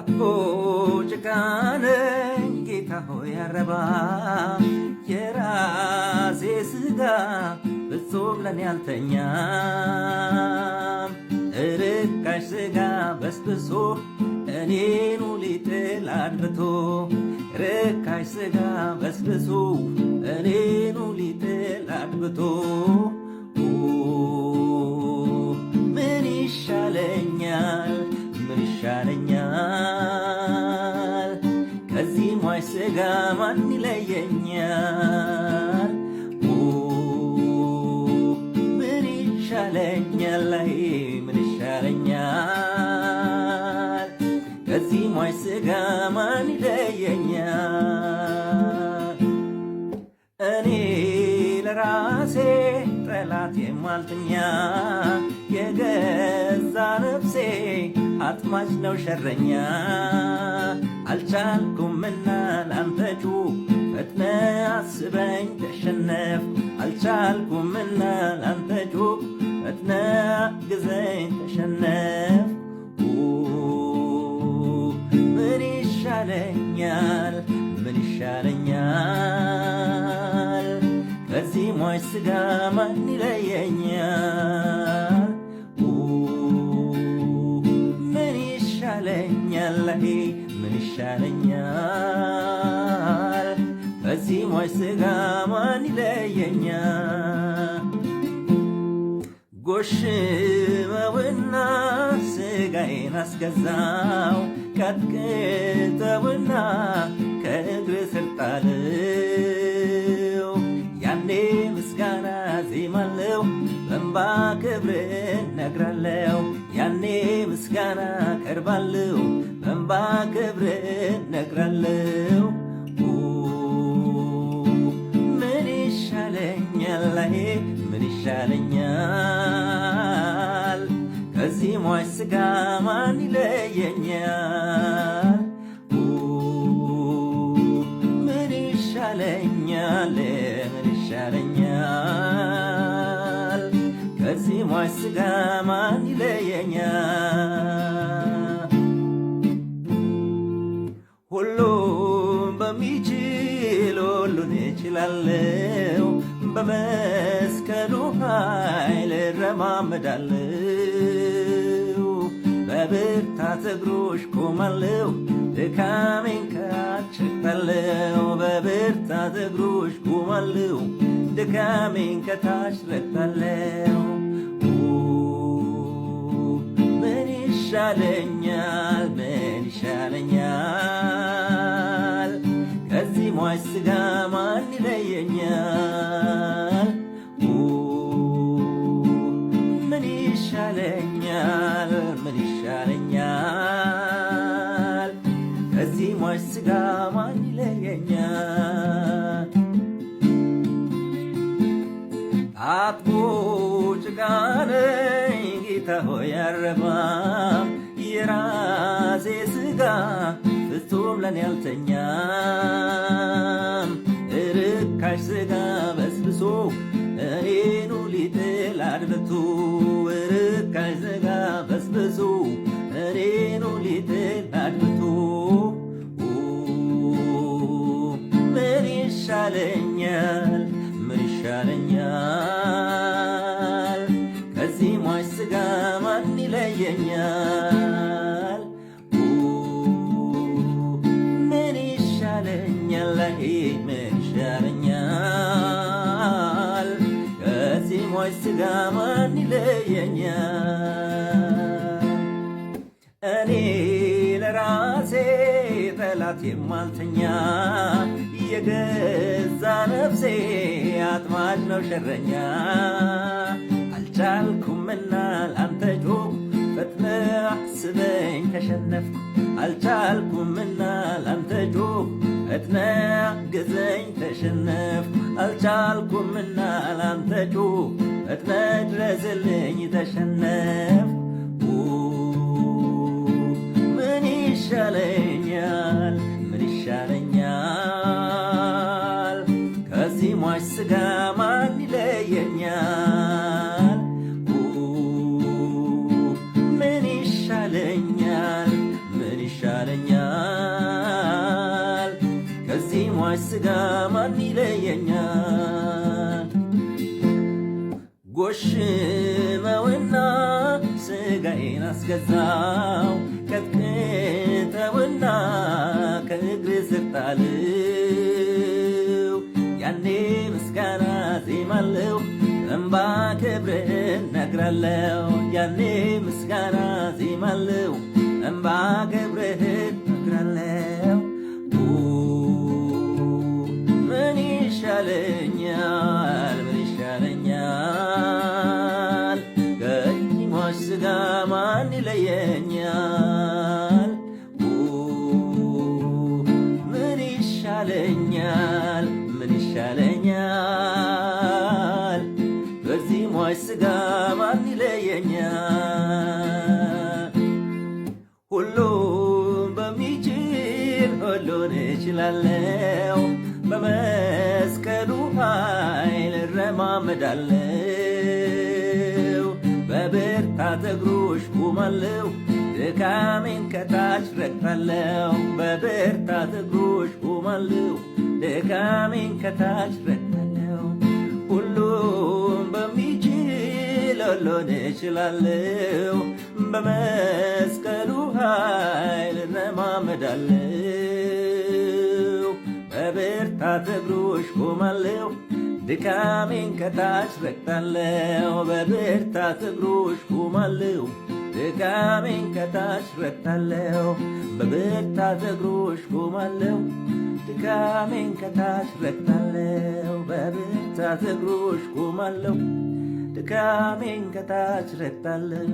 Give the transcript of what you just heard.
አቦ ጭቃነኝ ጌታ ሆይ አረባ የራሴ ስጋ ፍጹም ለኔ አልተኛም። ርካሽ ስጋ በስብሶ እኔኑ ሊጥል አድብቶ ርካሽ ስጋ በስብሶ እኔኑ ሊጥል አድብቶ ምን ይሻለኛል ምን ይሻለኛል ከዚህ ሟች ስጋ ማን ይለየኛል? ምን ይሻለኛል ምን ይሻለኛል ከዚህ ሟች ስጋ ማን ይለየኛል? እኔ ለራሴ ጠላት የማልተኛ የገዛ ነፍሴ አጥማጅ ነው ሸረኛ። አልቻልኩምና ላንተ ጩኽ ፈጥነ አስበኝ ተሸነፍ። አልቻልኩምና ላንተ ጩኽ ፈጥነ አግዘኝ ተሸነፍ። ምን ይሻለኛል ምን ይሻለኛል ከዚህ ሟች ስጋ ማን ይለየኛል? ምን ይሻለኛል ምን ይሻለኛል ከዚህ ሟች ስጋ ማን ይለየኛል? ጎሽመውና ስጋዬን አስገዛው ቀጥቅጠውና ከእግር ስር ጣለው። ያኔ ምስጋና ዜማለው በእንባ ክብር ነግራለው። ያኔ ምስጋና ቀርባለው በእንባ ክብር ነግራለው። ምን ይሻለኛል ምን ይሻለኛል ከዚህ ሟች ስጋ ማን ይለየኛል? ምን ይሻለኛል ምን ይሻለኛል ከዚህ ሟች ስጋ ማን ይለየኛል? ሁሉም በሚችል ሁሉን እችላለሁ፣ በመስቀሉ ኃይል እረማመዳለሁ። በብርታት እግሮች ቆማለሁ፣ ድካሜን ካችታለሁ። በብርታት እግሮች ቆማለሁ፣ ድካሜን ከታች ረግጣለሁ። ምን ይሻለኛል ምን ይሻለኛል ከዚህ ሟች ስጋ ማን ይለየኛል? ምን ይሻለኛል ምን ይሻለኛል ከዚህ ሟች ስጋ ማን ይለየኛል? አጥቦ ጭቃ ነኝ ጌታ ሆይ አረባም የራሴ ስጋ ፍጹም ለኔ አልተኛም። ርካሽ ስጋ በስብሶ እኔኑ ሊጥል አድብቶ ርካሽ ስጋ በስብሶ እኔኑ ሊጥል አድብቶ ምን ይሻለኛል ምን ይሻለኛል ከዚህ ሟች ስጋ ማን ይለየኛል? ምን ይሻለኛል ምን ይሻለኛል ከዚህ ሟች ስጋ ማን ይለየኛል? እኔ ለራሴ ጠላት የማልተኛ የገዛ ነፍሴ አጥማጅ ነው ሸረኛ። አልቻልኩምና ላንተ ጮኽኩ ፈጥነ አስበኝ ተሸነፍኩ። አልቻልኩምና ላንተ ጮኽኩ ፈጥነ አግዘኝ ተሸነፍኩ። አልቻልኩምና ላንተ ጮኽኩ ፈጥነ ድረስልኝ ተሸነፍኩ። ምን ይሻለኛል ምን ይሻለኛል ከዚህ ሟች ስጋ ማን ይለየኛል? ምን ይሻለኛል ምን ይሻለኛል ስጋ ማን ይለየኛል? ጎሽመውና ስጋዬን አስገዛው ቀጥቅጠውና ከእግር ስር ጣለው። ያኔ ምስጋና ዜማለው እንባ ክብርህ እነግራለው። ያኔ ምስጋና ዜማለው እንባ ክብርህ እነግራለው። ምን ይሻለኛል? ምን ይሻለኛል? ከየቲሞች ስጋ ማን ይለየኛል? ምን ይሻለኛል? ምን ይሻለኛል? በዚህ ሟች ስጋ ማን ይለየኛል? ሁሉም በሚችል ሁሉን እችላለሁ፣ በመስቀሉ ኃይል እረማመዳለሁ። በብርታት እግሮች ቆማለሁ፣ ድካሜን ከታች ረግጣለሁ። በብርታት እግሮች ቆማለሁ፣ ድካሜን ከታች ረግጣለሁ። ሁሉም በሚችል ሁሉን እችላለሁ፣ በመስቀሉ ኃይል እረማመዳለሁ። በብርታት እግሮች ቆማለሁ፣ ድካሜን ከታች ረግጣለሁ። በብርታት እግሮች ቆማለሁ፣ ድካሜን ከታች ረግጣለሁ። በብርታት እግሮች ቆማለሁ፣ ድካሜን ከታች ረግጣለሁ። በብርታት እግሮች ቆማለሁ፣ ድካሜን ከታች ረግጣለሁ።